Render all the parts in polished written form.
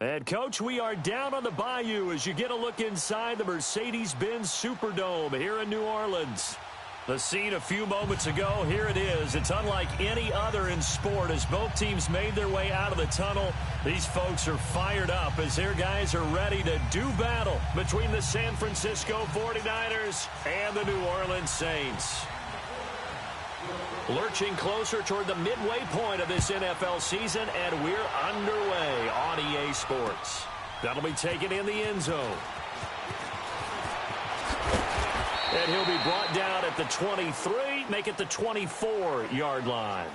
And, Coach, we are down on the Bayou as you get a look inside the Mercedes-Benz Superdome here in New Orleans. The scene a few moments ago, here it is. It's unlike any other in sport as both teams made their way out of the tunnel. These folks are fired up as their guys are ready to do battle between the San Francisco 49ers and the New Orleans Saints. Lurching closer toward the midway point of this NFL season, and we're underway on EA Sports. That'll be taken in the end zone. And he'll be brought down at the 23, make it the 24-yard line.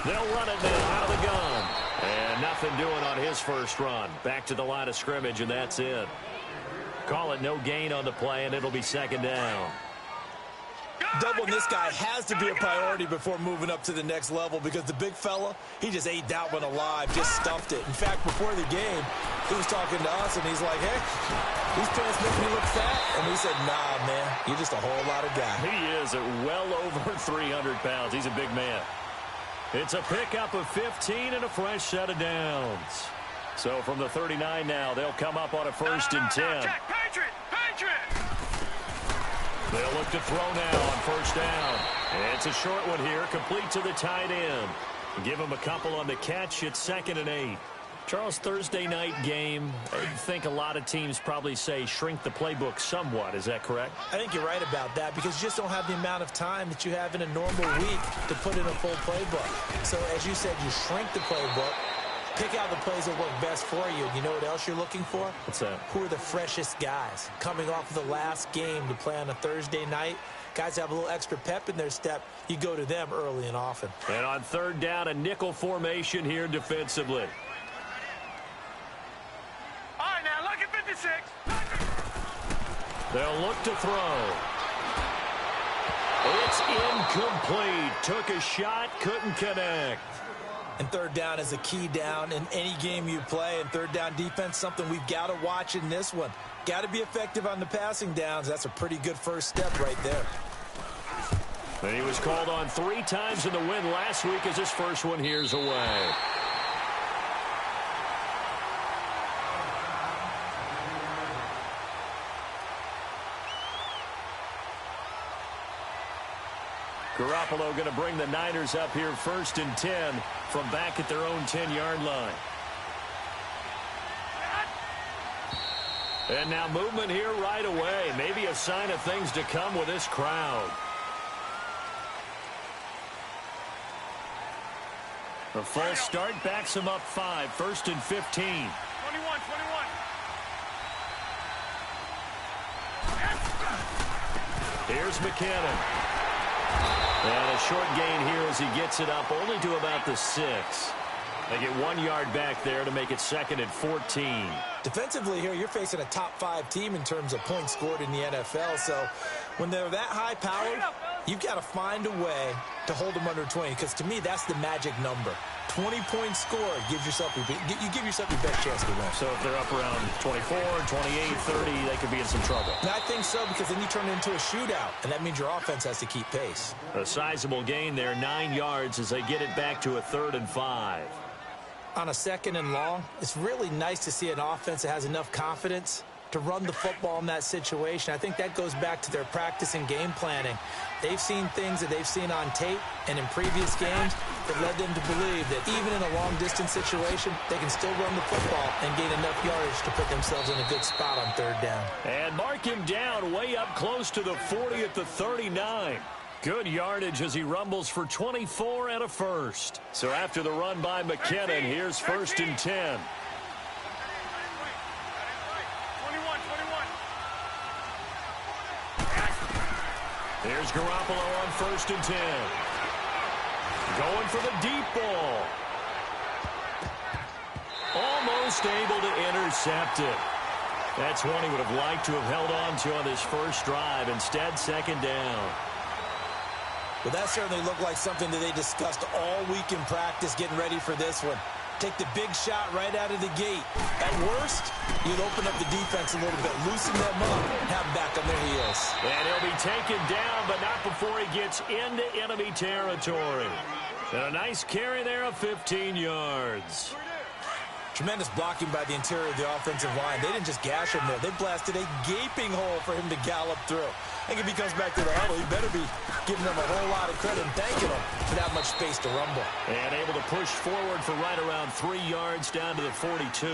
They'll run it now out of the gun. And nothing doing on his first run. Back to the line of scrimmage, and that's it. Call it no gain on the play, and it'll be second down. Doubling this guy has to be a priority before moving up to the next level because the big fella, he just ate that one alive, just stuffed it. In fact, before the game, he was talking to us, and he's like, hey, these pants make me look fat. And we said, nah, man, you're just a whole lot of guy. He is at well over 300 pounds. He's a big man. It's a pickup of 15 and a fresh set of downs. So from the 39 now, they'll come up on a first and 10. Patriot! They'll look to throw now on first down. And it's a short one here, complete to the tight end. Give him a couple on the catch. It's 2nd and 8. Charles, Thursday night game, I think a lot of teams probably say shrink the playbook somewhat. Is that correct? I think you're right about that because you just don't have the amount of time that you have in a normal week to put in a full playbook. So, as you said, you shrink the playbook, pick out the plays that work best for you. You know what else you're looking for? What's that? Who are the freshest guys coming off of the last game to play on a Thursday night? Guys have a little extra pep in their step. You go to them early and often. And on third down, a nickel formation here defensively. Look at 56. They'll look to throw. It's incomplete. Took a shot, couldn't connect. And third down is a key down in any game you play. And third down defense, something we've got to watch in this one. Got to be effective on the passing downs. That's a pretty good first step right there. And he was called on 3 times in the win last week as his first one here's away. Garoppolo going to bring the Niners up here 1st and 10 from back at their own 10-yard line. And now movement here right away. Maybe a sign of things to come with this crowd. The false start backs him up 5. 1st and 15. 21. Here's McKinnon. And a short gain here as he gets it up only to about the 6. They get 1 yard back there to make it 2nd and 14. Defensively here, you're facing a top 5 team in terms of points scored in the NFL. So when they're that high-powered, you've got to find a way to hold them under 20. Because to me, that's the magic number. 20-point score gives yourself you give yourself your best chance to win. So if they're up around 24, 28, 30, they could be in some trouble. And I think so because then you turn it into a shootout, and that means your offense has to keep pace. A sizable gain there, 9 yards as they get it back to a 3rd and 5. On a 2nd and long, it's really nice to see an offense that has enough confidence to run the football in that situation. I think that goes back to their practice and game planning. They've seen things that they've seen on tape and in previous games that led them to believe that even in a long-distance situation, they can still run the football and gain enough yardage to put themselves in a good spot on 3rd down. And mark him down way up close to the 40 at the 39. Good yardage as he rumbles for 24 and a first. So after the run by McKinnon, here's 1st and 10. Here's Garoppolo on 1st and 10. Going for the deep ball. Almost able to intercept it. That's one he would have liked to have held on to on this first drive. Instead, second down. Well, that certainly looked like something that they discussed all week in practice getting ready for this one. Take the big shot right out of the gate. At worst, you'd open up the defense a little bit, loosen them up, and have them back on their heels. And he'll be taken down, but not before he gets into enemy territory. And a nice carry there of 15 yards. Tremendous blocking by the interior of the offensive line. They didn't just gash him there. They blasted a gaping hole for him to gallop through. I think if he comes back to the huddle, he better be giving them a whole lot of credit and thanking them for that much space to rumble. And able to push forward for right around 3 yards down to the 42.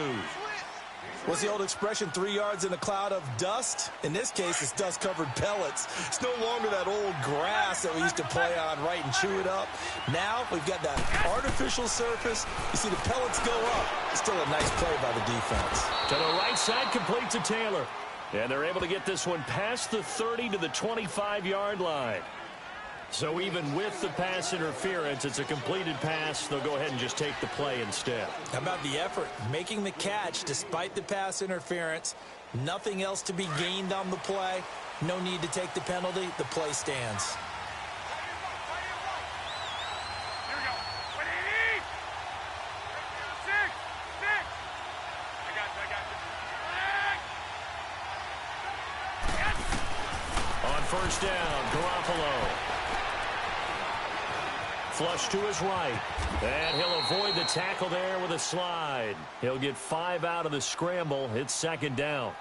What's the old expression, 3 yards in a cloud of dust? In this case, it's dust-covered pellets. It's no longer that old grass that we used to play on, right, and chew it up. Now we've got that artificial surface. You see the pellets go up. It's still a nice play by the defense. To the right side, complete to Taylor. And they're able to get this one past the 30 to the 25-yard line. So even with the pass interference, it's a completed pass. They'll go ahead and just take the play instead. How about the effort? Making the catch despite the pass interference. Nothing else to be gained on the play. No need to take the penalty. The play stands. Here we go. What do you need? 6. I got you. Yes. On first down, Garoppolo. Flush to his right. And he'll avoid the tackle there with a slide. He'll get 5 out of the scramble. It's second down.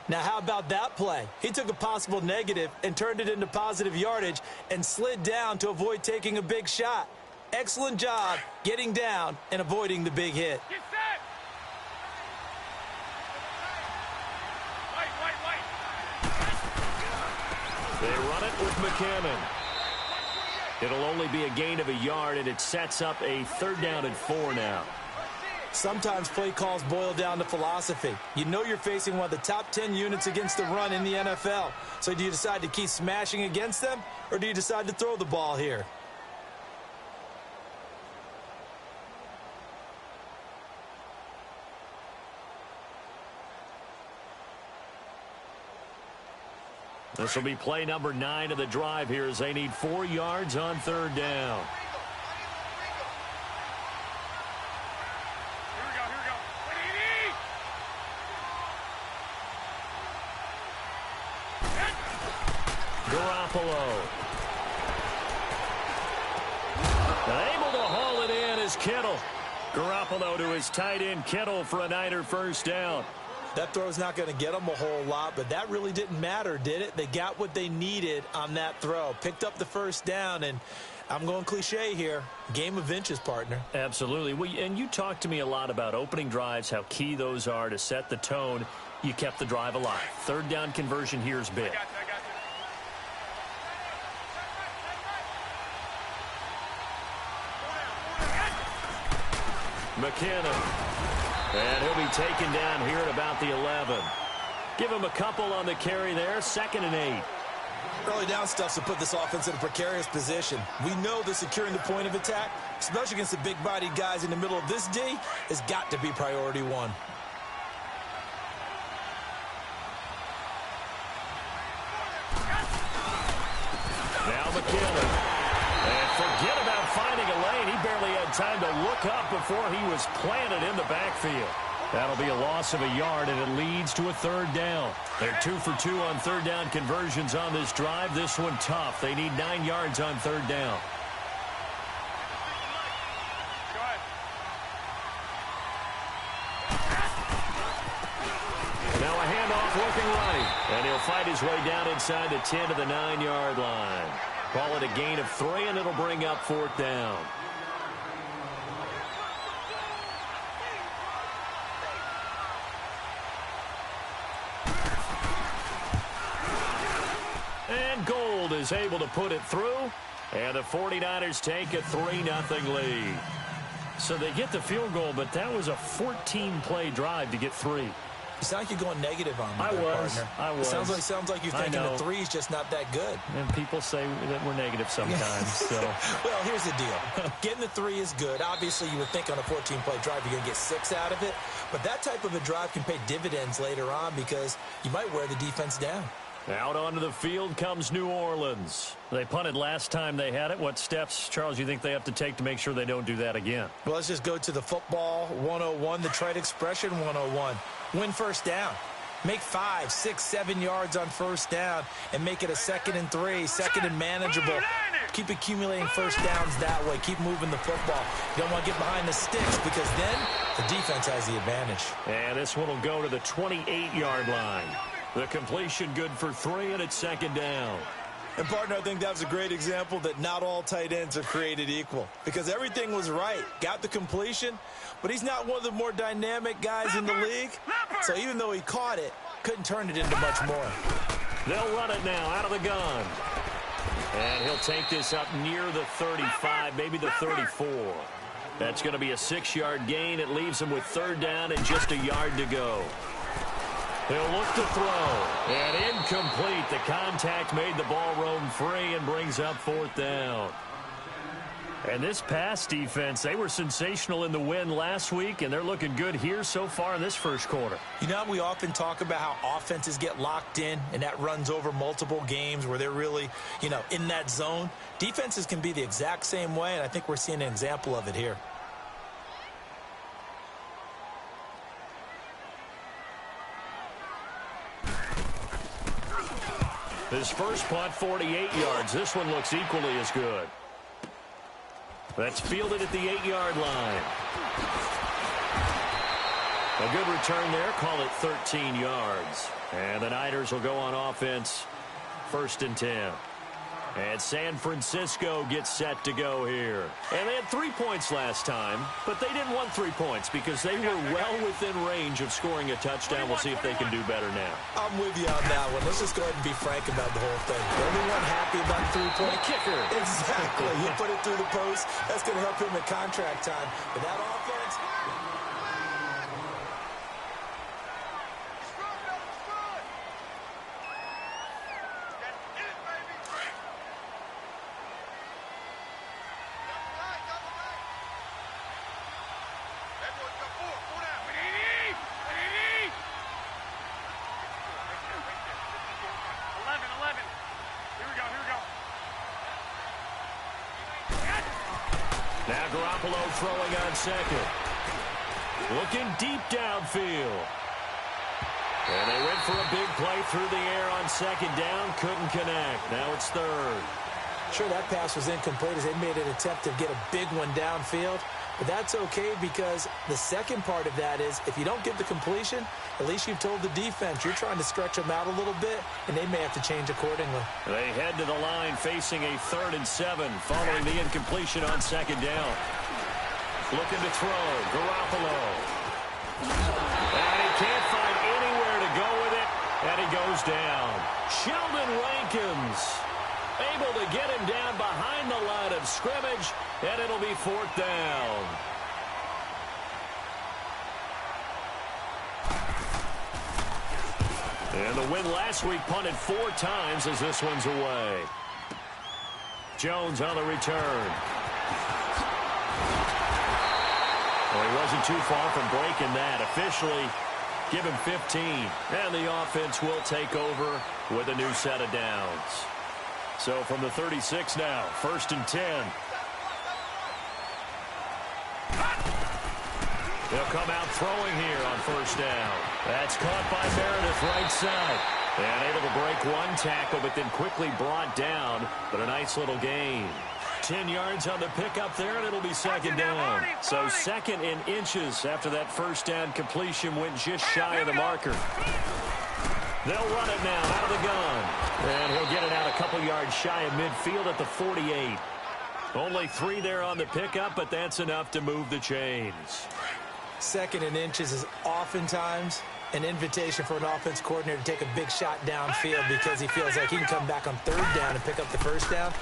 Now, how about that play? He took a possible negative and turned it into positive yardage and slid down to avoid taking a big shot. Excellent job getting down and avoiding the big hit. Get set. Wait. They run it with McCammon. It'll only be a gain of a yard, and it sets up a 3rd down and 4 now. Sometimes play calls boil down to philosophy. You know you're facing one of the top 10 units against the run in the NFL. So do you decide to keep smashing against them, or do you decide to throw the ball here? This will be play number 9 of the drive here as they need 4 yards on 3rd down. Here we go. What do you need? Garoppolo. Able to haul it in is Kittle. Garoppolo to his tight end Kittle for a Niner first down. That throw's not going to get them a whole lot, but that really didn't matter, did it? They got what they needed on that throw. Picked up the first down, and I'm going cliche here. Game of inches, partner. Absolutely. And you talked to me a lot about opening drives, how key those are to set the tone. You kept the drive alive. 3rd down conversion here is big. I got you. McKinnon. And he'll be taken down here at about the 11. Give him a couple on the carry there. 2nd and 8. Early down stuff to put this offense in a precarious position. We know that securing the point of attack, especially against the big-bodied guys in the middle of this D, has got to be priority 1. Now McKinnon. And forget about finding a lane. He barely had time to look up before he was planted in the backfield. That'll be a loss of a yard, and it leads to a 3rd down. They're 2 for 2 on 3rd down conversions on this drive. This one tough. They need 9 yards on 3rd down. Go ahead. Now a handoff looking right. And he'll fight his way down inside the 10 to the 9-yard line. Call it a gain of 3, and it'll bring up 4th down. And Gold is able to put it through. And the 49ers take a 3-0 lead. So they get the field goal, but that was a 14-play drive to get 3. You sound like you're going negative on me, I was. It sounds like you're thinking the three's just not that good. And people say that we're negative sometimes. So. Well, here's the deal. Getting the three is good. Obviously, you would think on a 14-play drive you're going to get 6 out of it. But that type of a drive can pay dividends later on because you might wear the defense down. Out onto the field comes New Orleans. They punted last time they had it. What steps, Charles, you think they have to take to make sure they don't do that again? Well, let's just go to the football 101, the trade expression 101. Win first down. Make 5, 6, 7 yards on first down and make it a 2nd and 3, 2nd and manageable. Keep accumulating first downs that way. Keep moving the football. You don't want to get behind the sticks because then the defense has the advantage. And this one will go to the 28-yard line. The completion good for 3, and it's 2nd down. And, partner, I think that was a great example that not all tight ends are created equal because everything was right. Got the completion, but he's not one of the more dynamic guys in the league. So even though he caught it, couldn't turn it into much more. They'll run it now out of the gun. And he'll take this up near the 35, maybe the 34. That's going to be a 6-yard gain. It leaves him with 3rd down and just a yard to go. He'll look to throw. And incomplete. The contact made the ball roam free and brings up 4th down. And this pass defense, they were sensational in the win last week, and they're looking good here so far in this first quarter. You know, we often talk about how offenses get locked in, and that runs over multiple games where they're really, in that zone. Defenses can be the exact same way, and I think we're seeing an example of it here. His first punt, 48 yards. This one looks equally as good. That's fielded at the 8-yard line. A good return there. Call it 13 yards. And the Niners will go on offense. 1st and 10. And San Francisco gets set to go here. And they had 3 points last time, but they didn't want 3 points because they were well within range of scoring a touchdown. We'll see if they can do better now. I'm with you on that one. Let's just go ahead and be frank about the whole thing. Everyone happy about the 3-point kicker. Exactly. You put it through the post. That's going to help him at contract time. But that offense... Throwing on 2nd. Looking deep downfield. And they went for a big play through the air on 2nd down. Couldn't connect. Now it's 3rd. Sure, that pass was incomplete as they made an attempt to get a big one downfield. But that's okay because the second part of that is if you don't get the completion, at least you've told the defense you're trying to stretch them out a little bit, and they may have to change accordingly. They head to the line facing a 3rd and 7 following the incompletion on 2nd down. Looking to throw. Garoppolo. And he can't find anywhere to go with it, and he goes down. Sheldon Rankins able to get him down behind the line of scrimmage, and it'll be 4th down. And the win last week punted 4 times as this one's away. Jones on the return. Well, he wasn't too far from breaking that. Officially, give him 15. And the offense will take over with a new set of downs. So from the 36 now, 1st and 10. They'll come out throwing here on 1st down. That's caught by Meredith right side. And able to break one tackle, but then quickly brought down. But a nice little gain. 10 yards on the pickup there, and it'll be 2nd down. So 2nd in inches after that 1st down completion went just shy of the marker. They'll run it now out of the gun. And he'll get it out a couple yards shy of midfield at the 48. Only 3 there on the pickup, but that's enough to move the chains. 2nd in inches is oftentimes An invitation for an offense coordinator to take a big shot downfield because he feels like he can come back on third down and pick up the first down.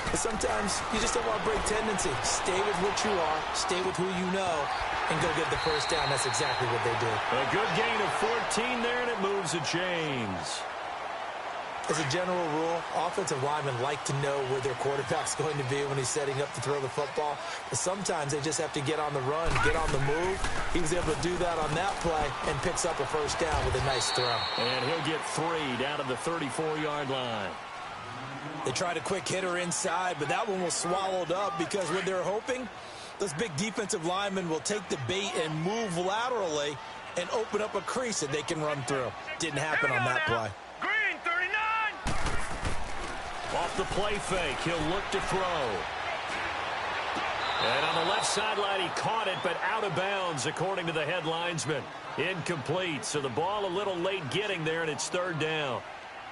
But sometimes you just don't want to break tendency. Stay with what you are, stay with who you know, and go get the first down. That's exactly what they did. A good gain of 14 there, and it moves the chains. As a general rule, offensive linemen like to know where their quarterback's going to be when he's setting up to throw the football. But sometimes they just have to get on the run, get on the move. He was able to do that on that play and picks up a first down with a nice throw. And he'll get 3 down to the 34-yard line. They tried a quick hitter inside, but that one was swallowed up because what they're hoping, those big defensive linemen will take the bait and move laterally and open up a crease that they can run through. Didn't happen on that play. Green, 39. Off the play fake, he'll look to throw. And on the left sideline, he caught it, but out of bounds, according to the head linesman. Incomplete, so the ball a little late getting there, and it's third down.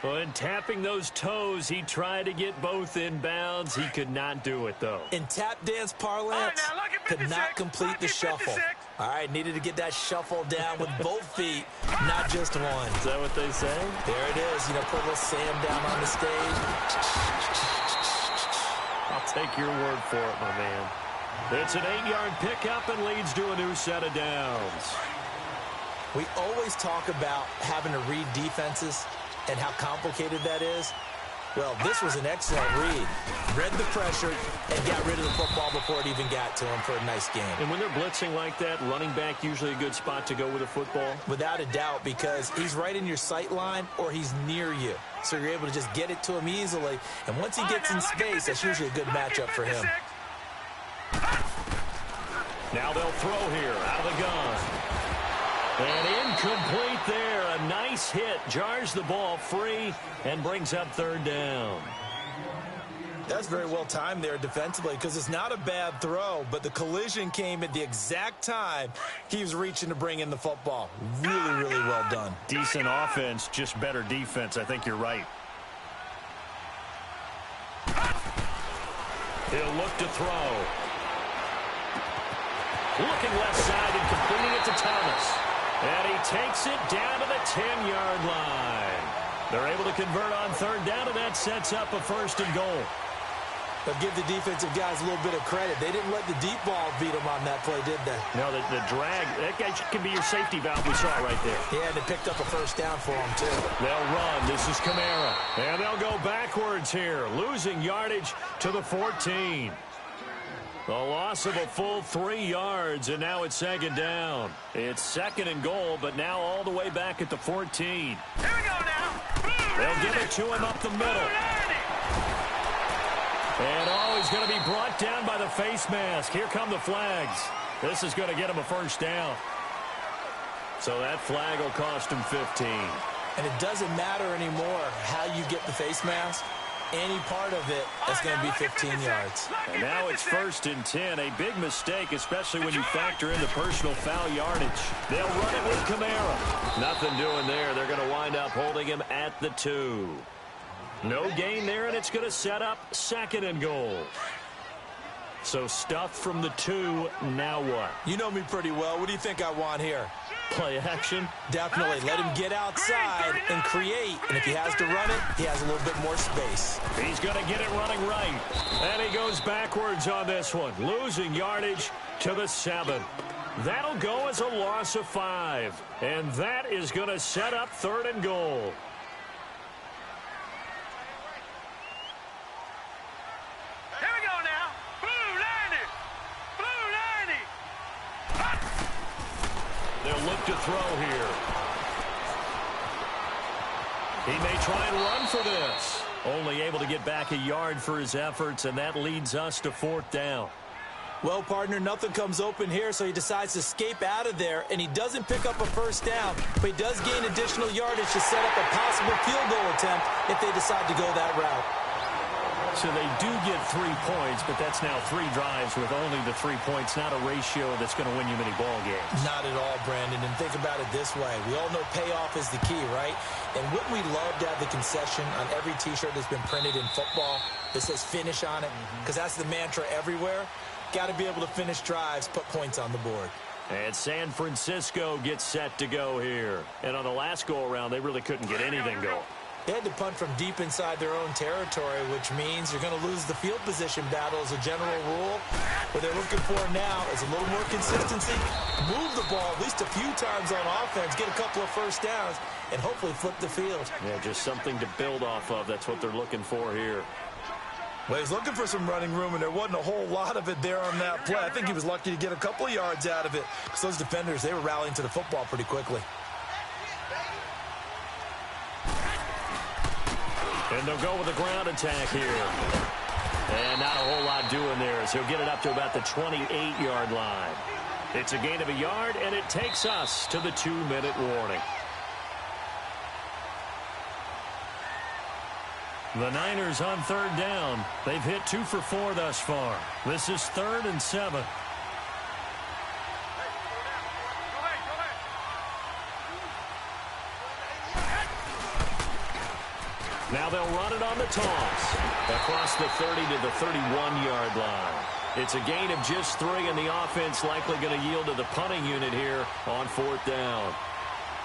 When tapping those toes, he tried to get both in bounds. He could not do it, though. In tap dance parlance, could not complete the shuffle. All right, needed to get that shuffle down with both feet, not just one. Is that what they say? There it is. You know, put a little sand down on the stage. I'll take your word for it, my man. It's an 8-yard pickup and leads to a new set of downs. We always talk about having to read defenses and how complicated that is. Well, this was an excellent read. Read the pressure and got rid of the football before it even got to him for a nice game. And when they're blitzing like that, running back usually a good spot to go with a football? Without a doubt, because he's right in your sight line or he's near you. So you're able to just get it to him easily. And once he gets in space, that's usually a good matchup for him. Now they'll throw here out of the gun. And incomplete there. A nice hit. Jars the ball free and brings up third down. That's very well timed there defensively because it's not a bad throw, but the collision came at the exact time he was reaching to bring in the football. Really, really well done. Decent offense, just better defense. I think you're right. He'll look to throw. Looking left side and completing it to Thomas. And he takes it down to the 10-yard line. They're able to convert on third down, and that sets up a first and goal. But give the defensive guys a little bit of credit. They didn't let the deep ball beat them on that play, did they? No, the drag, that guy can be your safety valve we saw right there. Yeah, and they picked up a first down for him, too. They'll run. This is Kamara. And they'll go backwards here, losing yardage to the 14. A loss of a full 3 yards, and now it's second down. It's second and goal, but now all the way back at the 14. Here we go now. They'll give it to him up the middle. And, he's going to be brought down by the face mask. Here come the flags. This is going to get him a first down. So that flag will cost him 15. And it doesn't matter anymore how you get the face mask. Any part of it is going to be 15 yards. And now it's first and 10. A big mistake, especially when you factor in the personal foul yardage. They'll run it with Kamara. Nothing doing there. They're going to wind up holding him at the 2. No gain there, and it's going to set up second and goal. So stuff from the 2. Now what? You know me pretty well. What do you think I want here? Play action? Definitely. Let him get outside and create. And if he has to run it, he has a little bit more space. He's going to get it running right. And he goes backwards on this one, losing yardage to the 7. That'll go as a loss of 5. And that is going to set up third and goal. Here we go now. Blue 90. Blue 90. They'll look to throw here. He may try and run for this. Only able to get back a yard for his efforts, and that leads us to fourth down. Well, partner, nothing comes open here, so he decides to escape out of there, and he doesn't pick up a first down, but he does gain additional yardage to set up a possible field goal attempt if they decide to go that route. So they do get 3 points, but that's now 3 drives with only the 3 points, not a ratio that's going to win you many ball games. Not at all, Brandon, and think about it this way. We all know payoff is the key, right? And wouldn't we love to have the concession on every T-shirt that's been printed in football that says finish on it? Because that's the mantra everywhere. Got to be able to finish drives, put points on the board. And San Francisco gets set to go here. And on the last go-around, they really couldn't get anything going. They had to punt from deep inside their own territory, which means you're going to lose the field position battle as a general rule. What they're looking for now is a little more consistency. Move the ball at least a few times on offense, get a couple of first downs, and hopefully flip the field. Yeah, just something to build off of. That's what they're looking for here. Well, he's looking for some running room, and there wasn't a whole lot of it there on that play. I think he was lucky to get a couple of yards out of it because those defenders, they were rallying to the football pretty quickly. And they'll go with a ground attack here. And not a whole lot doing there as he'll get it up to about the 28-yard line. It's a gain of a yard, and it takes us to the 2-minute warning. The Niners on third down. They've hit 2 for 4 thus far. This is 3rd and 7. Now they'll run it on the toss. Across the 30 to the 31-yard line. It's a gain of just 3, and the offense likely going to yield to the punting unit here on 4th down.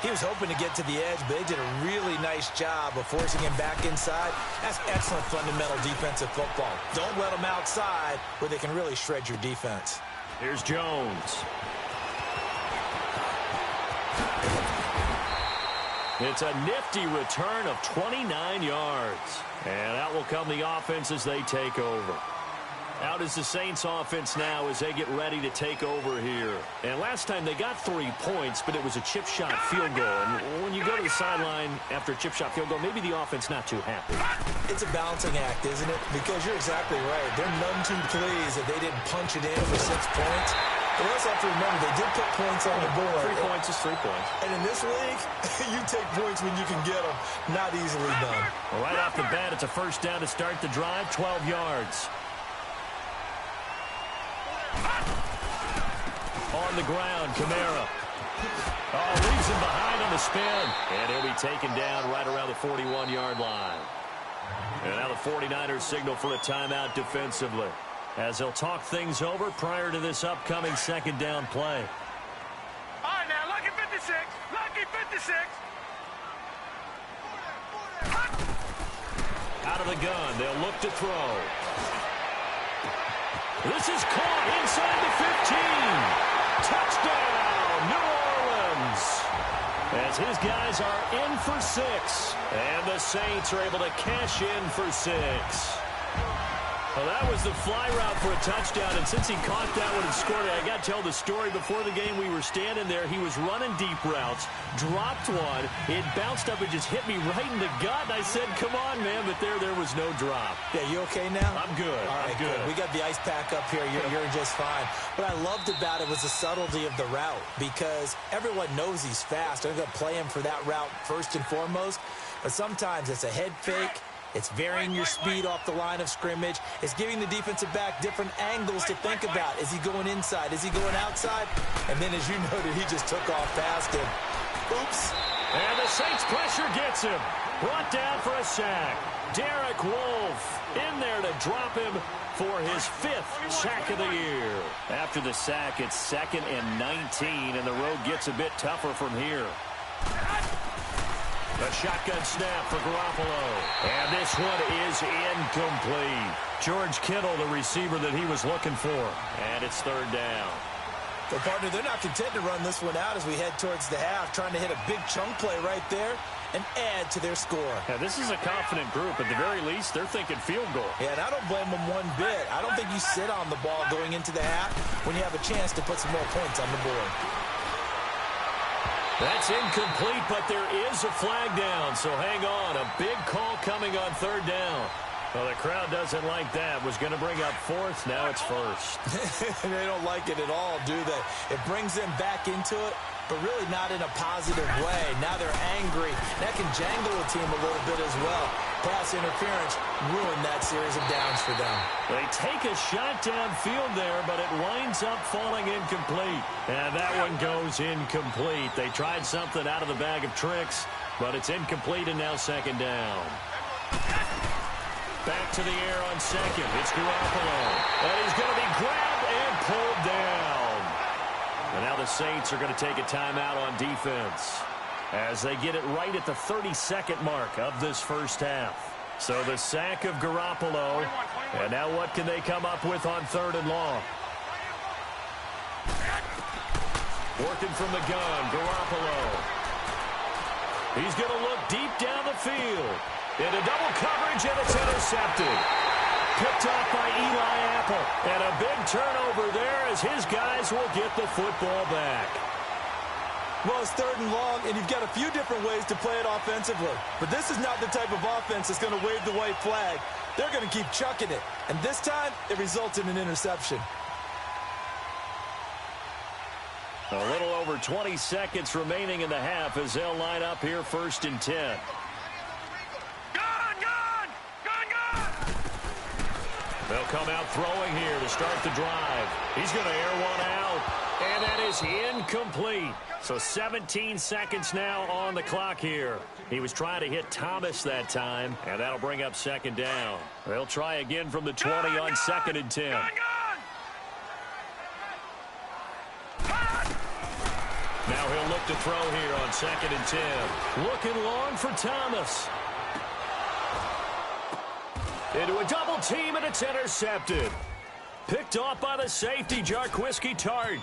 He was hoping to get to the edge, but they did a really nice job of forcing him back inside. That's excellent fundamental defensive football. Don't let them outside where they can really shred your defense. Here's Jones. It's a nifty return of 29 yards. And out will come the offense as they take over. Out is the Saints offense now as they get ready to take over here. And last time they got 3 points, but it was a chip shot field goal. And when you go to the sideline after a chip shot field goal, maybe the offense not too happy. It's a balancing act, isn't it? Because you're exactly right. They're none too pleased that they didn't punch it in for 6 points. But also have to remember, they did put points on the board. 3 points is 3 points. And in this league, you take points when you can get them. Not easily done. Well, right off the bat, it's a first down to start the drive, 12 yards. On the ground, Kamara. Oh, leaves him behind on the spin. And he'll be taken down right around the 41-yard line. And now the 49ers signal for a timeout defensively, as they'll talk things over prior to this upcoming 2nd down play. All right, now, lucky 56. Lucky 56. Out of the gun, they'll look to throw. This is caught inside the 15. Touchdown, New Orleans. As his guys are in for 6. And the Saints are able to cash in for 6. Well, that was the fly route for a touchdown, and since he caught that one and scored it, I got to tell the story. Before the game, we were standing there. He was running deep routes, dropped one. It bounced up and just hit me right in the gut. I said, come on, man, but there was no drop. Yeah, you okay now? I'm good. All right, I'm good. We got the ice pack up here. You're just fine. What I loved about it was the subtlety of the route, because everyone knows he's fast. They're going to play him for that route first and foremost, but sometimes it's a head fake. It's varying your speed off the line of scrimmage. It's giving the defensive back different angles to think about. Is he going inside? Is he going outside? And then, as you noted, he just took off past him. Oops. And the Saints pressure gets him. Brought down for a sack. Derek Wolfe in there to drop him for his 5th sack of the year. After the sack, it's 2nd and 19, and the road gets a bit tougher from here. A shotgun snap for Garoppolo. And this one is incomplete. George Kittle, the receiver that he was looking for. And it's 3rd down. So, partner, they're not content to run this one out as we head towards the half, trying to hit a big chunk play right there and add to their score. Yeah, this is a confident group. At the very least, they're thinking field goal. Yeah, and I don't blame them one bit. I don't think you sit on the ball going into the half when you have a chance to put some more points on the board. That's incomplete, but there is a flag down, so hang on. A big call coming on 3rd down. Well, the crowd doesn't like that. Was going to bring up 4th. Now it's 1st. They don't like it at all, do they? It brings them back into it, but really not in a positive way. Now they're angry. That can jangle a team a little bit as well. Pass interference ruined that series of downs for them. They take a shot downfield there, but it winds up falling incomplete. And that one goes incomplete. They tried something out of the bag of tricks, but it's incomplete, and now 2nd down. Back to the air on 2nd. It's Garoppolo. And he's going to be grabbed and pulled down. And now the the Saints are going to take a timeout on defense as they get it right at the 30-second mark of this first half. So the sack of Garoppolo, and now what can they come up with on 3rd and long? Working from the gun, Garoppolo. He's going to look deep down the field. Into double coverage, and it's intercepted. Picked off by Eli Apple. And a big turnover there as his guys will get the football back. Well, it's 3rd and long, and you've got a few different ways to play it offensively. But this is not the type of offense that's going to wave the white flag. They're going to keep chucking it. And this time, it results in an interception. A little over 20 seconds remaining in the half as they'll line up here 1st and 10. They'll come out throwing here to start the drive. He's going to air one out, and that is incomplete. So 17 seconds now on the clock here. He was trying to hit Thomas that time, and that'll bring up 2nd down. They'll try again from the 20 on 2nd and 10. Now he'll look to throw here on 2nd and 10. Looking long for Thomas. Into a double team, and it's intercepted. Picked off by the safety, Jarquiski Tart.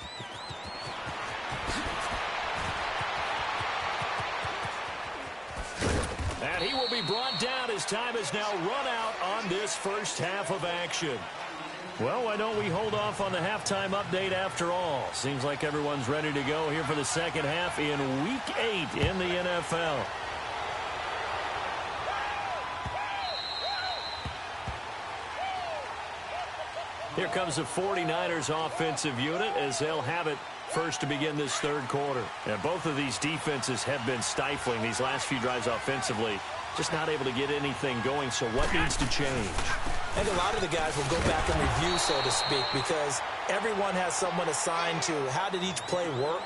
And he will be brought down as time is now run out on this first half of action. Well, why don't we hold off on the halftime update after all? Seems like everyone's ready to go here for the second half in Week 8 in the NFL. Here comes the 49ers offensive unit as they'll have it first to begin this 3rd quarter. And both of these defenses have been stifling these last few drives offensively. Just not able to get anything going, so what needs to change? And a lot of the guys will go back and review, so to speak, because everyone has someone assigned to how did each play work.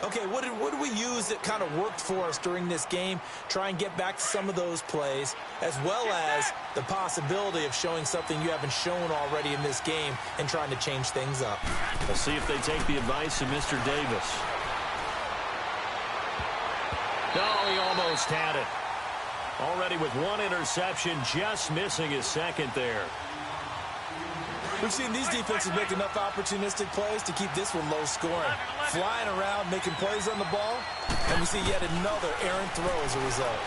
Okay, what did we use that kind of worked for us during this game? Try and get back to some of those plays, as well as the possibility of showing something you haven't shown already in this game and trying to change things up. We'll see if they take the advice of Mr. Davis. No, he almost had it. Already with 1 interception, just missing his 2nd there. We've seen these defenses make enough opportunistic plays to keep this one low scoring. Flying around, making plays on the ball, and we see yet another errant throw as a result.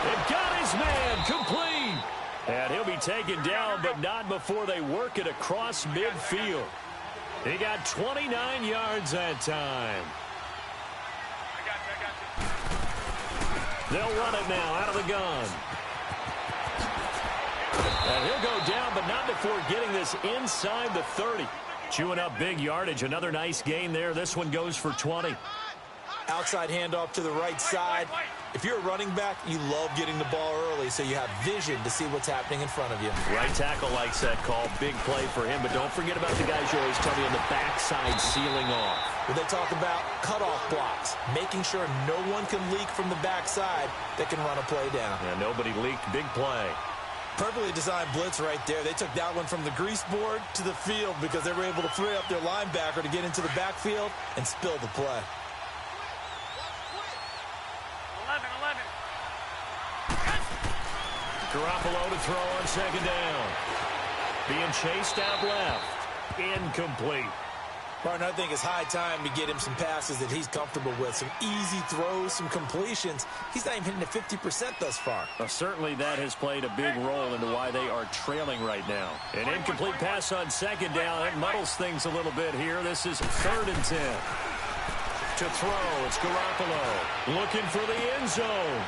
It got his man complete. And he'll be taken down, but not before they work it across midfield. He got 29 yards that time. They'll run it now out of the gun. And he'll go down, but not before getting this inside the 30. Chewing up big yardage. Another nice gain there. This one goes for 20. Outside handoff to the right side. If you're a running back, you love getting the ball early so you have vision to see what's happening in front of you. Right tackle likes that call. Big play for him, but don't forget about the guys you always tell me on the backside sealing off. Well, they talk about cutoff blocks, making sure no one can leak from the backside that can run a play down. Yeah, nobody leaked. Big play. Perfectly designed blitz right there. They took that one from the grease board to the field because they were able to free up their linebacker to get into the backfield and spill the play. 11. Garoppolo to throw on 2nd down. Being chased out left. Incomplete. Martin, I think it's high time to get him some passes that he's comfortable with. Some easy throws, some completions. He's not even hitting at 50% thus far. Well, certainly that has played a big role into why they are trailing right now. An incomplete pass on 2nd down. That muddles things a little bit here. This is 3rd and 10. To throw, it's Garoppolo. Looking for the end zone.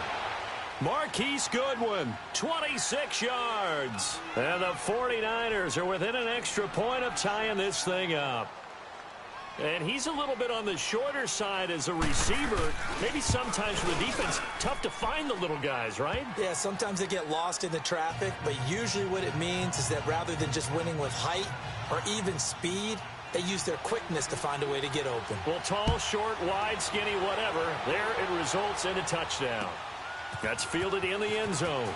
Marquise Goodwin, 26 yards. And the 49ers are within an extra point of tying this thing up. And he's a little bit on the shorter side as a receiver. Maybe sometimes for the defense, tough to find the little guys, right? Yeah, sometimes they get lost in the traffic, but usually what it means is that rather than just winning with height or even speed, they use their quickness to find a way to get open. Well, tall, short, wide, skinny, whatever, there it results in a touchdown. That's fielded in the end zone.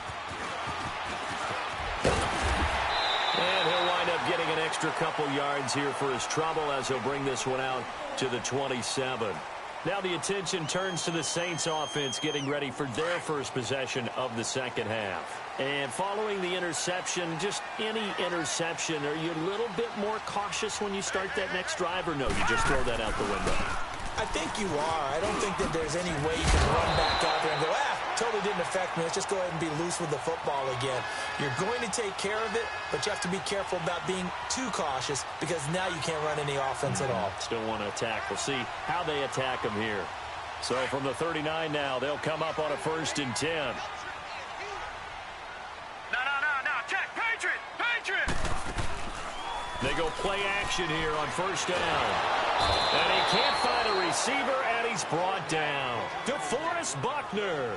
And he'll wind up getting an extra couple yards here for his trouble as he'll bring this one out to the 27. Now the attention turns to the Saints offense getting ready for their first possession of the second half. And following the interception, just any interception, are you a little bit more cautious when you start that next drive, or no, you just throw that out the window? I think you are. I don't think that there's any way you can run back out there and go, totally didn't affect me. Let's just go ahead and be loose with the football again. You're going to take care of it, but you have to be careful about being too cautious because now you can't run any offense at all. Still want to attack. We'll see how they attack them here. So from the 39 now, they'll come up on a 1st and 10. No. Check. Patriot. They go play action here on 1st down. And he can't find a receiver, and he's brought down. DeForest Buckner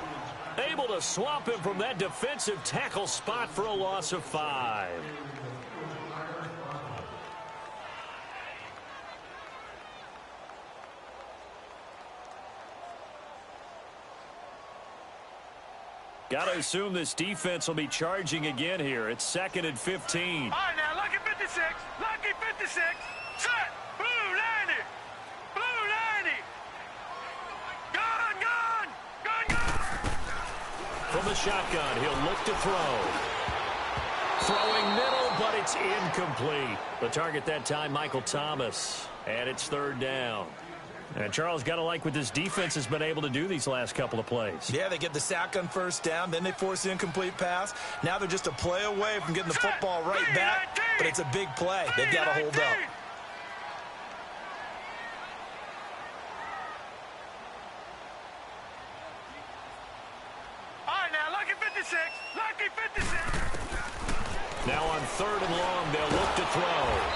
able to swamp him from that defensive tackle spot for a loss of 5. Got to assume this defense will be charging again here. It's 2nd and 15. All right, now, lucky 56. Lucky 56. Set. Blue 90. Blue 90. Gun. From the shotgun, he'll look to throw. Throwing middle, but it's incomplete. The target that time, Michael Thomas. And it's 3rd down. And Charles, got to like what this defense has been able to do these last couple of plays. Yeah, they get the sack on 1st down, then they force the incomplete pass. Now they're just a play away from getting the football right back, but it's a big play. They've got to hold up. All right, now, lucky 56. Lucky 56. Now on 3rd and long, they'll look to throw.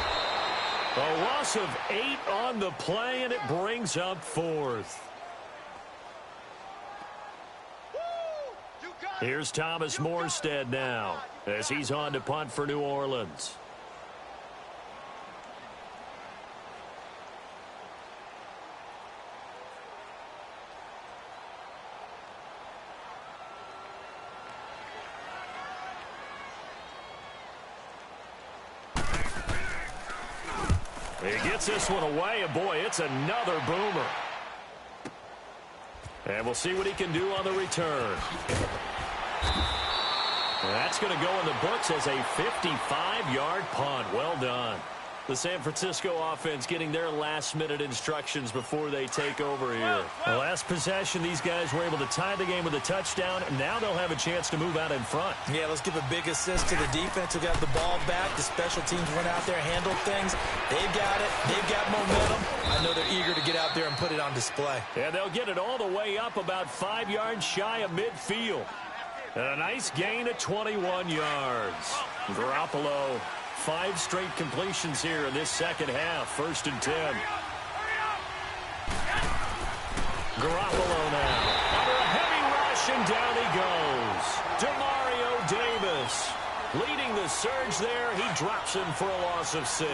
A loss of 8 on the play, and it brings up 4th. Here's Thomas Morstead now as he's on to punt for New Orleans. He gets this one away, and boy, it's another boomer. And we'll see what he can do on the return. And that's going to go in the books as a 55-yard punt. Well done. The San Francisco offense getting their last-minute instructions before they take over here. The last possession, these guys were able to tie the game with a touchdown, and now they'll have a chance to move out in front. Yeah, let's give a big assist to the defense who got the ball back. The special teams went out there, handled things. They've got it. They've got momentum. I know they're eager to get out there and put it on display. Yeah, they'll get it all the way up about 5 yards shy of midfield. And a nice gain of 21 yards. Garoppolo, 5 straight completions here in this second half. 1st and 10. Garoppolo now. Under a heavy rush, and down he goes. Demario Davis leading the surge there. He drops him for a loss of 6.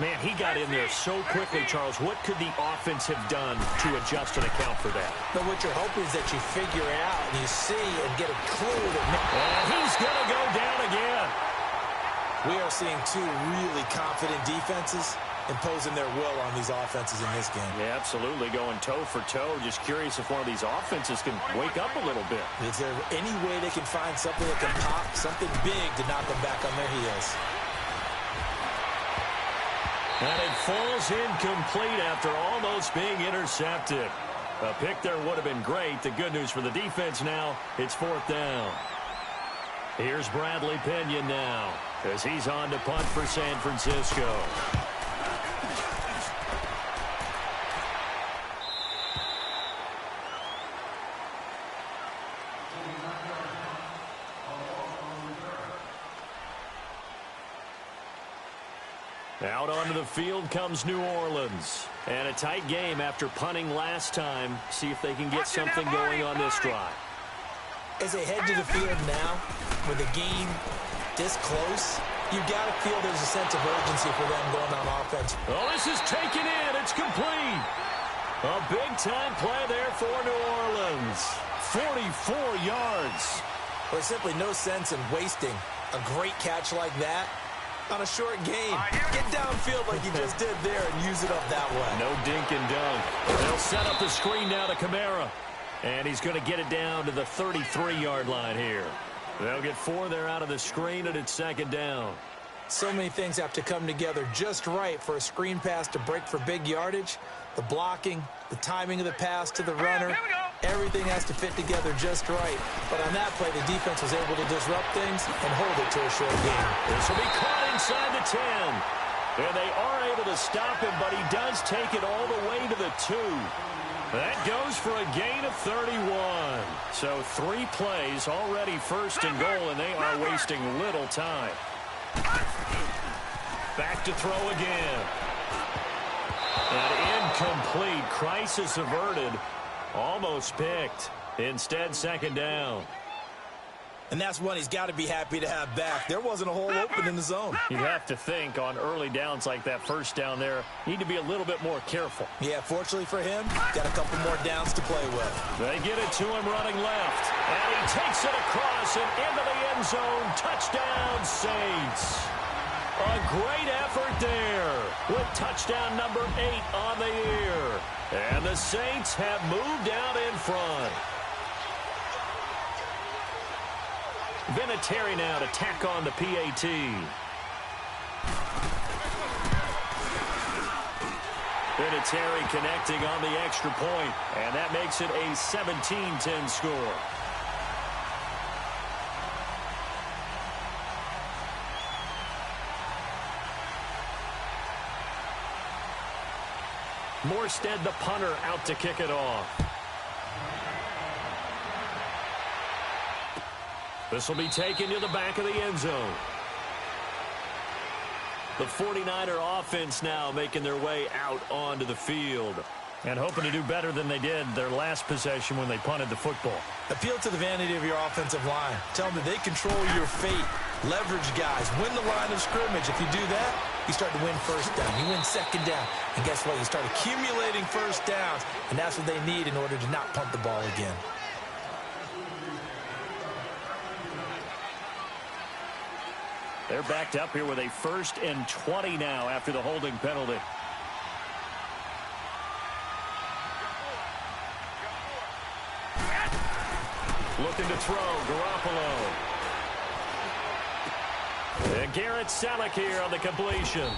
Man, he got in there so quickly, Charles. What could the offense have done to adjust and account for that? But what you're hoping is that you figure out and you see and get a clue that... And he's going to go down again. We are seeing 2 really confident defenses imposing their will on these offenses in this game. Yeah, absolutely, going toe for toe. Just curious if one of these offenses can wake up a little bit. Is there any way they can find something that can pop, something big to knock them back on their heels? And it falls incomplete after almost being intercepted. A pick there would have been great. The good news for the defense now, it's 4th down. Here's Bradley Pinion now as he's on to punt for San Francisco. Out onto the field comes New Orleans. And a tight game after punting last time. See if they can get something going on this drive. As they head to the field now, with the game this close, you've got to feel there's a sense of urgency for them going on offense. Oh, this is taken in. It's complete. A big-time play there for New Orleans. 44 yards. There's simply no sense in wasting a great catch like that on a short game. Get downfield like you just did there and use it up that way. No dink and dunk. They'll set up the screen now to Kamara. And he's going to get it down to the 33-yard line here. They'll get 4 there out of the screen, and it's second down. So many things have to come together just right for a screen pass to break for big yardage. The blocking, the timing of the pass to the runner, everything has to fit together just right. But on that play, the defense was able to disrupt things and hold it to a short game. This will be caught inside the 10. And they are able to stop him, but he does take it all the way to the 2. That goes for a gain of 31. So 3 plays already first and goal, and they are wasting little time. Back to throw again. And incomplete. Crisis averted. Almost picked. Instead, second down. And that's one he's got to be happy to have back. There wasn't a hole open in the zone. You'd have to think on early downs like that first down there, need to be a little bit more careful. Yeah, fortunately for him, got a couple more downs to play with. They get it to him running left. And he takes it across and into the end zone. Touchdown, Saints. A great effort there with touchdown number 8 on the year. And the Saints have moved out in front. Vinatieri now to tack on the PAT. Vinatieri connecting on the extra point, and that makes it a 17-10 score. Morstead, the punter, out to kick it off. This will be taken to the back of the end zone. The 49er offense now making their way out onto the field and hoping to do better than they did their last possession when they punted the football. Appeal to the vanity of your offensive line. Tell them that they control your fate. Leverage guys. Win the line of scrimmage. If you do that, you start to win first down. You win second down. And guess what? You start accumulating first downs. And that's what they need in order to not punt the ball again. They're backed up here with a 1st and 20 now after the holding penalty. Looking to throw, Garoppolo. And Garrett Selleck here on the completion.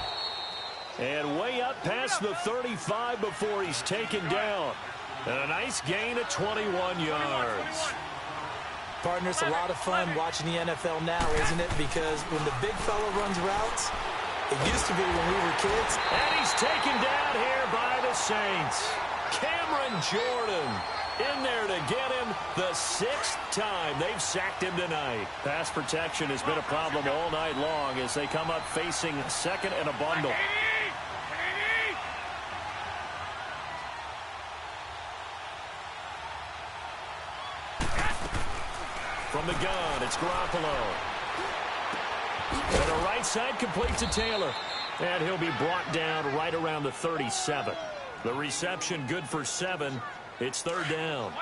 And way up past the 35 before he's taken down. And a nice gain of 21 yards. Partner, it's a lot of fun watching the NFL now, isn't it? Because when the big fella runs routes, it used to be when we were kids. And he's taken down here by the Saints. Cameron Jordan in there to get him the 6th time they've sacked him tonight. Pass protection has been a problem all night long as they come up facing second and a bundle. From the gun, it's Garoppolo. To the right side, complete to Taylor. And he'll be brought down right around the 37. The reception good for 7. It's third down.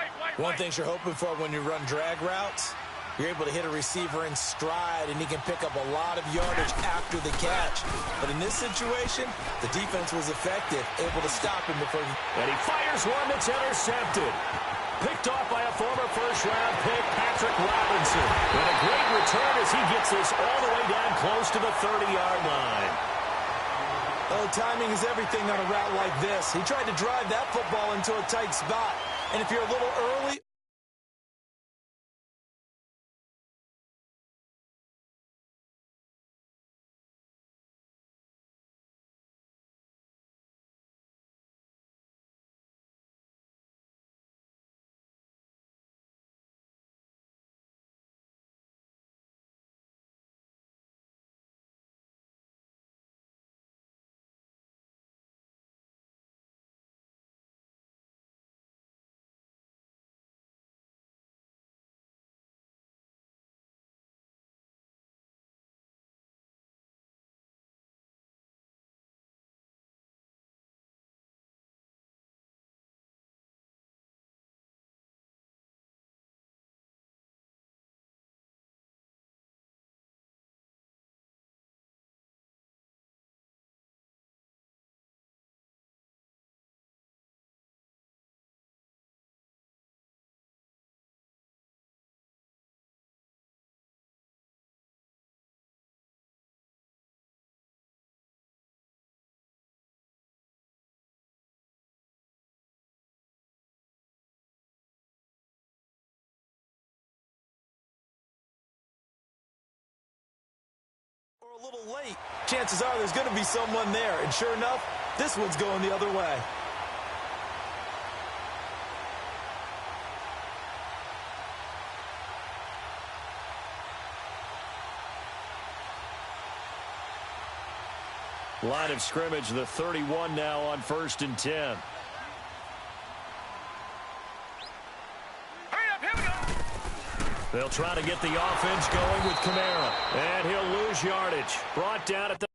One thing you're hoping for when you run drag routes, you're able to hit a receiver in stride, and he can pick up a lot of yardage after the catch. But in this situation, the defense was effective, able to stop him before he... And he fires one that's intercepted. Picked off by a former first-round pick, Patrick Robinson. And a great return as he gets this all the way down close to the 30-yard line. Oh, timing is everything on a route like this. He tried to drive that football into a tight spot. And if you're a little early a little late. Chances are there's going to be someone there, and sure enough, this one's going the other way. Line of scrimmage, the 31 now on 1st and 10. Hurry up, here we go. They'll try to get the offense going with Kamara. And he'll lose yardage. Brought down at the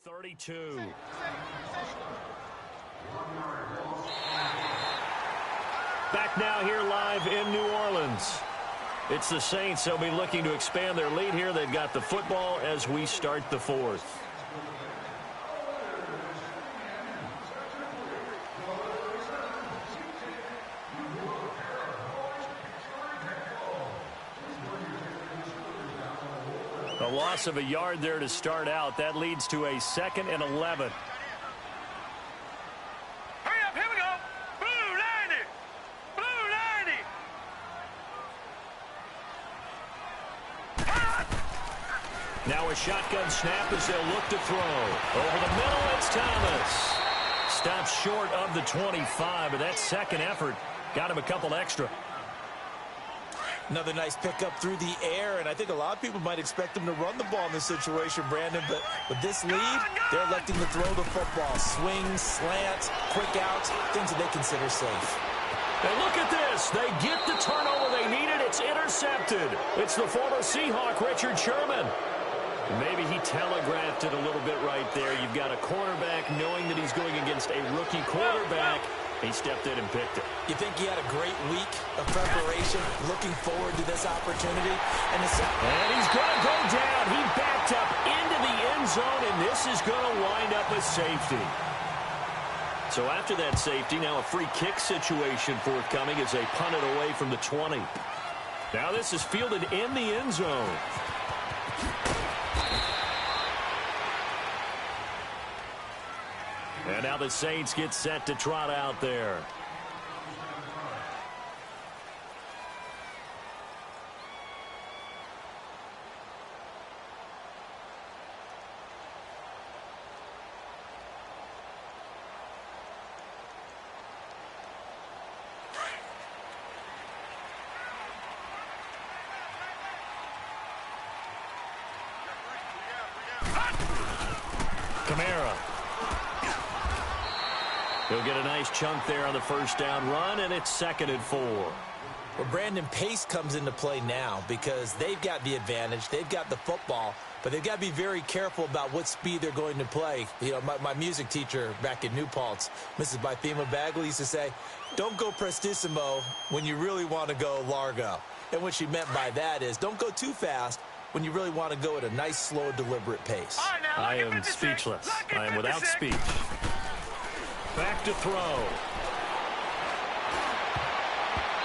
32. Back now here live in New Orleans. It's the Saints. They'll be looking to expand their lead here. They've got the football as we start the fourth. A loss of a yard there to start out. That leads to a 2nd and 11. Hurry up, here we go. Blue 90. Blue 90. Now a shotgun snap as they'll look to throw. Over the middle, it's Thomas. Stops short of the 25, but that second effort got him a couple extra. Another nice pickup through the air, and I think a lot of people might expect them to run the ball in this situation, Brandon, but with this lead, they're electing to throw the football. Swings, slants, quick outs, things that they consider safe. And look at this. They get the turnover they needed. It's intercepted. It's the former Seahawk, Richard Sherman. Maybe he telegraphed it a little bit right there. You've got a cornerback knowing that he's going against a rookie quarterback. He stepped in and picked it. You think he had a great week of preparation, looking forward to this opportunity? And he's going to go down. He backed up into the end zone, and this is going to wind up a safety. So after that safety, now a free kick situation forthcoming as they punt it away from the 20. Now this is fielded in the end zone. And now the Saints get set to trot out there. Kamara. He'll get a nice chunk there on the first down run, and it's 2nd and 4. Well, Brandon, pace comes into play now because they've got the advantage. They've got the football, but they've got to be very careful about what speed they're going to play. You know, my music teacher back in New Paltz, Mrs. Bythema Bagley, used to say, don't go prestissimo when you really want to go largo. And what she meant by that is don't go too fast when you really want to go at a nice, slow, deliberate pace. All right, now, I am speechless. I am without speech. Back to throw.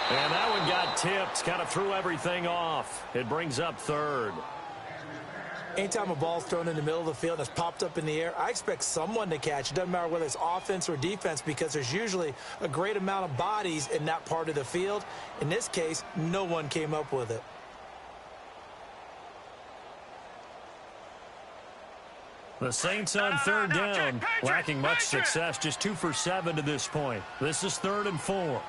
And that one got tipped. Kind of threw everything off. It brings up 3rd. Anytime a ball's thrown in the middle of the field and it's popped up in the air, I expect someone to catch. It doesn't matter whether it's offense or defense because there's usually a great amount of bodies in that part of the field. In this case, no one came up with it. The Saints on 3rd down, lacking much success, just 2 for 7 to this point. This is 3rd and 4.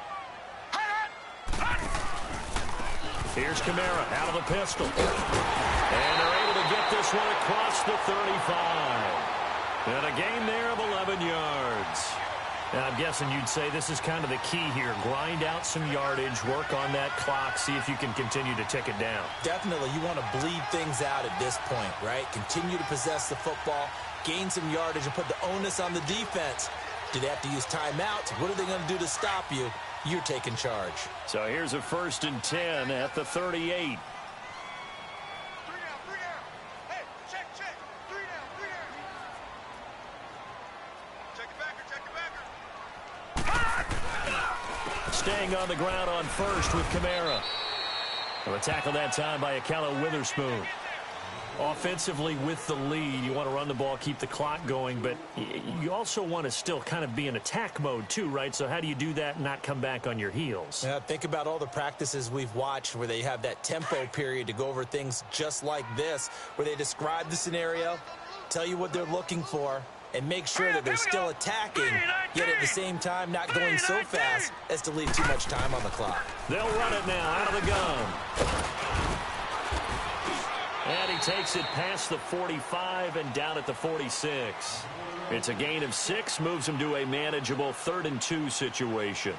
Here's Kamara out of the pistol. And they're able to get this one across the 35. And a gain there of 11 yards. And I'm guessing you'd say this is kind of the key here. Grind out some yardage, work on that clock, see if you can continue to tick it down. Definitely, you want to bleed things out at this point, right? Continue to possess the football, gain some yardage, and put the onus on the defense. Do they have to use timeouts? What are they going to do to stop you? You're taking charge. So here's a 1st and 10 at the 38. Staying on the ground on 1st with Kamara. Well, a tackle that time by Akello Witherspoon. Offensively with the lead, you want to run the ball, keep the clock going, but you also want to still kind of be in attack mode too, right? So how do you do that and not come back on your heels? Yeah, think about all the practices we've watched where they have that tempo period to go over things just like this, where they describe the scenario, tell you what they're looking for, and make sure that they're still attacking, yet at the same time not going so fast as to leave too much time on the clock. They'll run it now out of the gun. And he takes it past the 45 and down at the 46. It's a gain of 6, moves him to a manageable 3rd and 2 situation.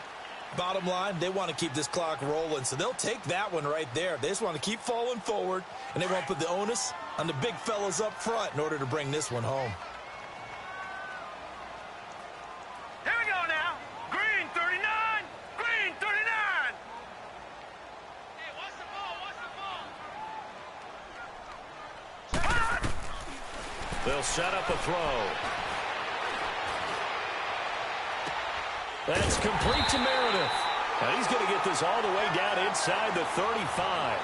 Bottom line, they want to keep this clock rolling, so they'll take that one right there. They just want to keep falling forward, and they want to put the onus on the big fellas up front in order to bring this one home. They'll set up a throw. That's complete to Meredith. Now he's going to get this all the way down inside the 35.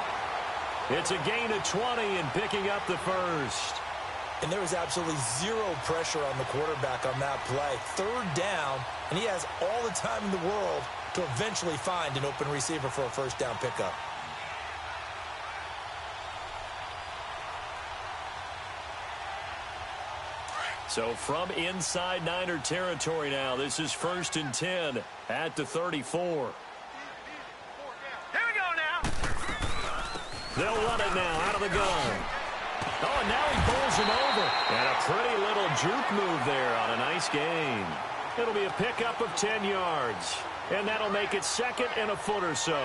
It's a gain of 20 and picking up the first. And there was absolutely zero pressure on the quarterback on that play. Third down, and he has all the time in the world to eventually find an open receiver for a first down pickup. So from inside Niner territory now, this is 1st and 10 at the 34. Here we go now. They'll run it now out of the gun. Oh, and now he bowls him over. And a pretty little juke move there on a nice gain. It'll be a pickup of 10 yards. And that'll make it 2nd and a foot or so.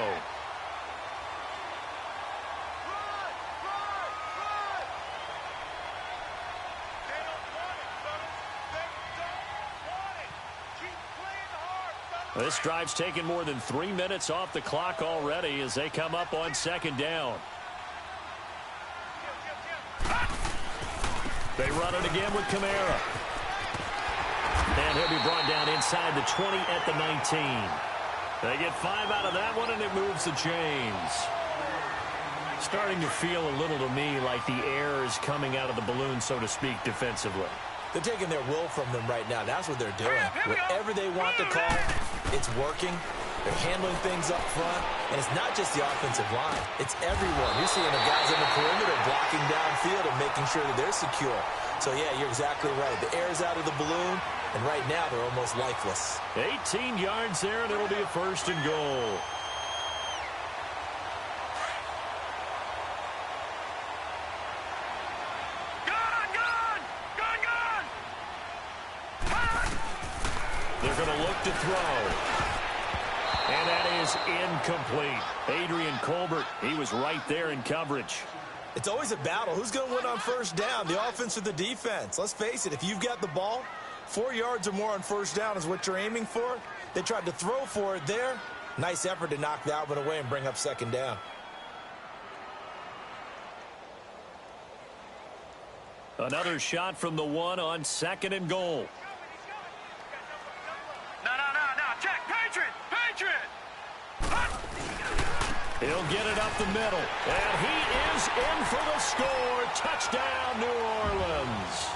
This drive's taken more than 3 minutes off the clock already as they come up on 2nd down. They run it again with Kamara. And he'll be brought down inside the 20 at the 19. They get 5 out of that one, and it moves the chains. Starting to feel a little to me like the air is coming out of the balloon, so to speak, defensively. They're taking their will from them right now. That's what they're doing. Whatever they want to call, it's working. They're handling things up front. And it's not just the offensive line. It's everyone. You're seeing the guys on the perimeter blocking downfield and making sure that they're secure. So, yeah, you're exactly right. The air's out of the balloon, and right now they're almost lifeless. 18 yards there, and it'll be a 1st and goal. They're going to look to throw. And that is incomplete. Adrian Colbert, he was right there in coverage. It's always a battle. Who's going to win on first down, the offense or the defense? Let's face it, if you've got the ball, 4 yards or more on first down is what you're aiming for. They tried to throw for it there. Nice effort to knock that one away and bring up 2nd down. Another shot from the 1 on 2nd and goal. No. Check. Patriot. He'll get it up the middle. And he is in for the score. Touchdown, New Orleans.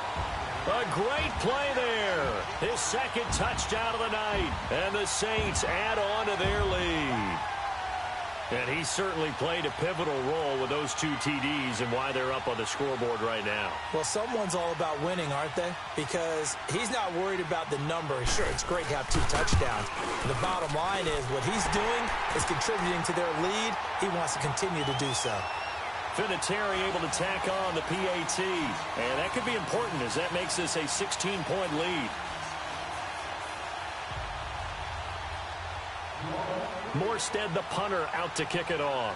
A great play there. His 2nd touchdown of the night. And the Saints add on to their lead. And he certainly played a pivotal role with those 2 TDs and why they're up on the scoreboard right now. Well, someone's all about winning, aren't they? Because he's not worried about the number. Sure, it's great to have 2 touchdowns. And the bottom line is what he's doing is contributing to their lead. He wants to continue to do so. Vinatieri able to tack on the PAT. And that could be important as that makes this a 16-point lead. Morstead, the punter, out to kick it off.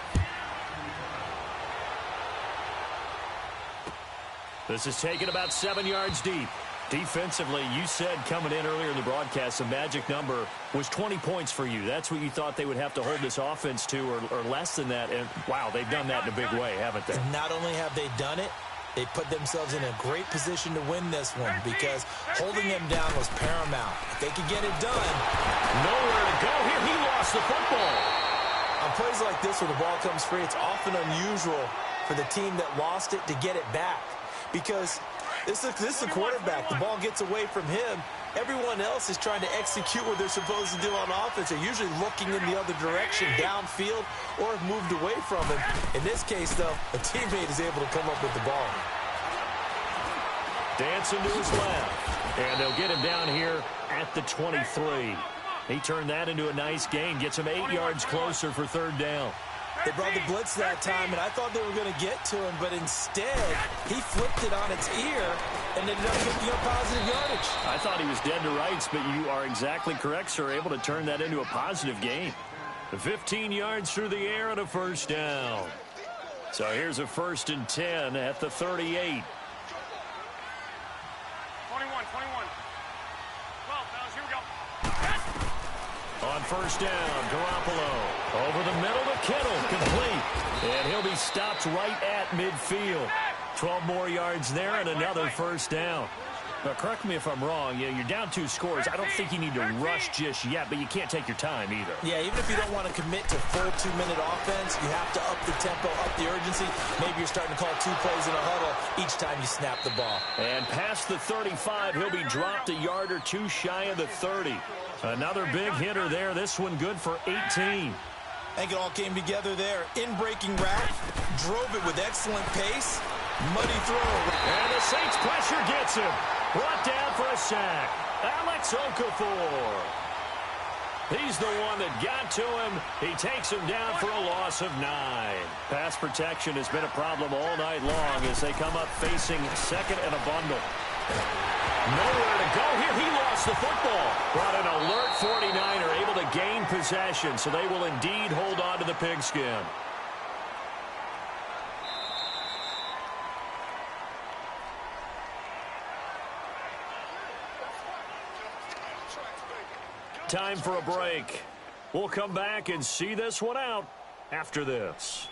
This is taken about 7 yards deep. Defensively, you said coming in earlier in the broadcast, the magic number was 20 points for you. That's what you thought they would have to hold this offense to or less than that. And, wow, they've done that in a big way, haven't they? And not only have they done it, they put themselves in a great position to win this one because holding them down was paramount. If they could get it done. Nowhere to go here. He lost the football. On plays like this where the ball comes free, it's often unusual for the team that lost it to get it back because this is the quarterback. The ball gets away from him. Everyone else is trying to execute what they're supposed to do on offense. They're usually looking in the other direction, downfield, or have moved away from him. In this case, though, a teammate is able to come up with the ball. Dancing to his left. And they'll get him down here at the 23. He turned that into a nice gain. Gets him 8 yards closer for 3rd down. They brought the blitz that time, and I thought they were going to get to him, but instead, he flipped it on its ear and ended up picking up positive yardage. I thought he was dead to rights, but you are exactly correct, sir. Able to turn that into a positive gain. 15 yards through the air and a 1st down. So here's a 1st and 10 at the 38. 21. 12, fellas, here we go. On 1st down, Garoppolo. Over the middle to Kittle, complete. And he'll be stopped right at midfield. 12 more yards there and another first down. Now, correct me if I'm wrong. You're down 2 scores. I don't think you need to rush just yet, but you can't take your time either. Yeah, even if you don't want to commit to full 2-minute offense, you have to up the tempo, up the urgency. Maybe you're starting to call 2 plays in a huddle each time you snap the ball. And past the 35, he'll be dropped a yard or 2 shy of the 30. Another big hitter there. This one good for 18. I think it all came together there. In-breaking route, drove it with excellent pace, muddy throw. And the Saints pressure gets him. Brought down for a sack. Alex Okafor. He's the one that got to him. He takes him down for a loss of 9. Pass protection has been a problem all night long as they come up facing second and a bundle. Nowhere to go here. He lost the football. Brought an alert 49er, able to gain possession, so they will indeed hold on to the pigskin. Time for a break. We'll come back and see this one out after this.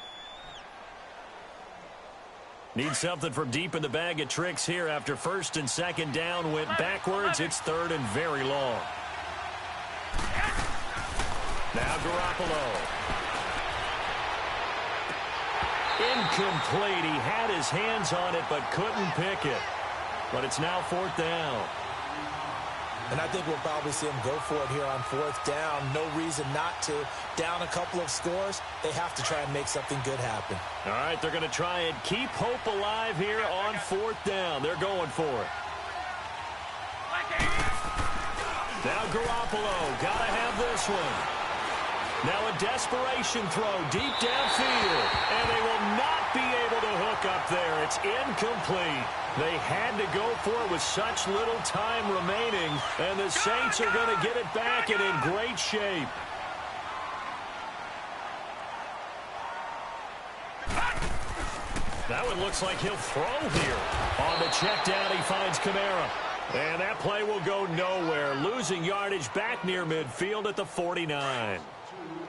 Need something from deep in the bag of tricks here after first and second down went backwards. It's third and very long. Now Garoppolo. Incomplete. He had his hands on it but couldn't pick it. But it's now 4th down. And I think we'll probably see him go for it here on 4th down. No reason not to. Down a couple of scores, they have to try and make something good happen. All right, they're going to try and keep hope alive here on 4th down. They're going for it. Now Garoppolo, got to have this one. Now a desperation throw deep downfield. And they will not be able to hook up there. It's incomplete. They had to go for it with such little time remaining. And the Saints are going to get it back and in great shape. That one looks like he'll throw here. On the check down, he finds Kamara. And that play will go nowhere. Losing yardage back near midfield at the 49.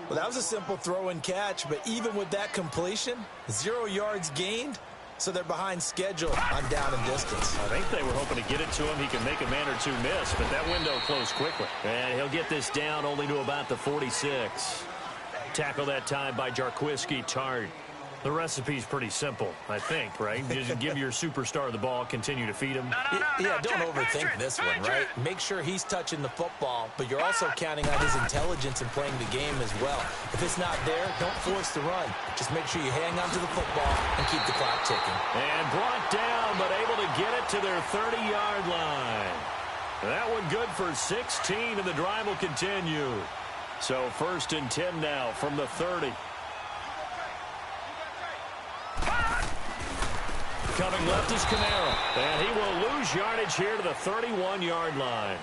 Well, that was a simple throw and catch, but even with that completion, 0 yards gained, so they're behind schedule on down and distance. I think they were hoping to get it to him. He can make a man or 2 miss, but that window closed quickly. And he'll get this down only to about the 46. Tackle that time by Jarquiski Tart. The recipe's pretty simple, I think, right? Just give your superstar the ball, continue to feed him. Yeah, don't overthink this one, right? Make sure he's touching the football, but you're also counting on his intelligence in playing the game as well. If it's not there, don't force the run. Just make sure you hang on to the football and keep the clock ticking. And brought down, but able to get it to their 30-yard line. That one good for 16, and the drive will continue. So 1st and 10 now from the 30. Coming left is Kamara, and he will lose yardage here to the 31-yard line.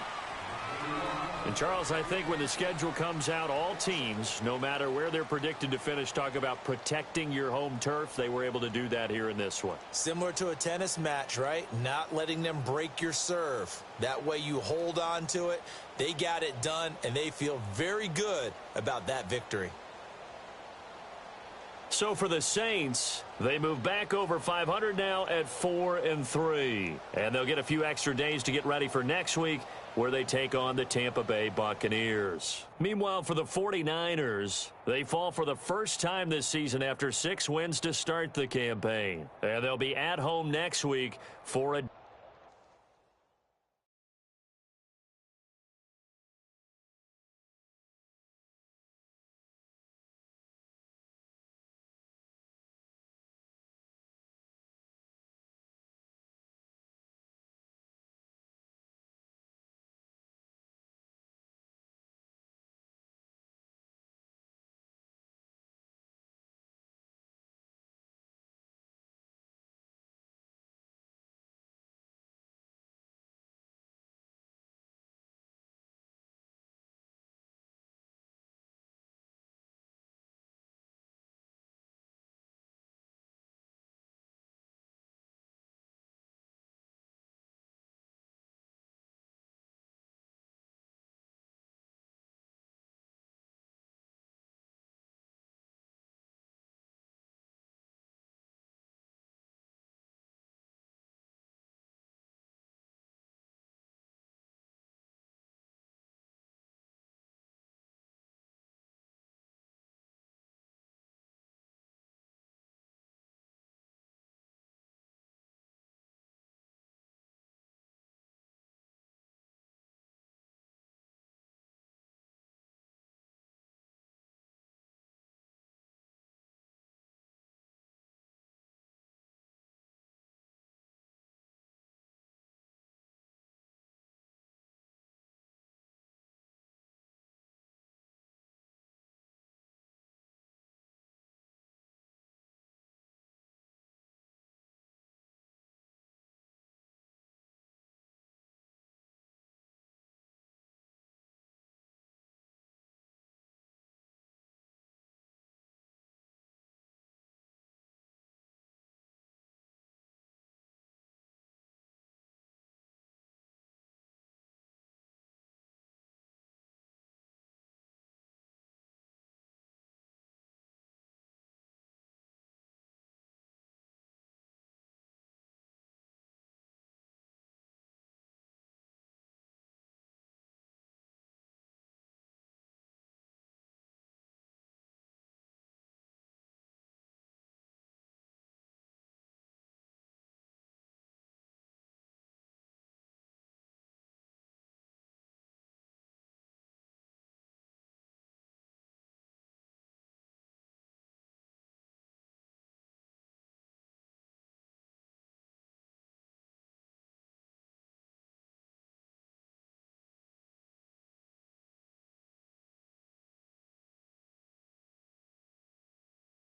And, Charles, I think when the schedule comes out, all teams, no matter where they're predicted to finish, talk about protecting your home turf. They were able to do that here in this one. Similar to a tennis match, right? Not letting them break your serve. That way you hold on to it. They got it done, and they feel very good about that victory. So for the Saints, they move back over 500 now at 4-3. And they'll get a few extra days to get ready for next week, where they take on the Tampa Bay Buccaneers. Meanwhile, for the 49ers, they fall for the first time this season after 6 wins to start the campaign. And they'll be at home next week for a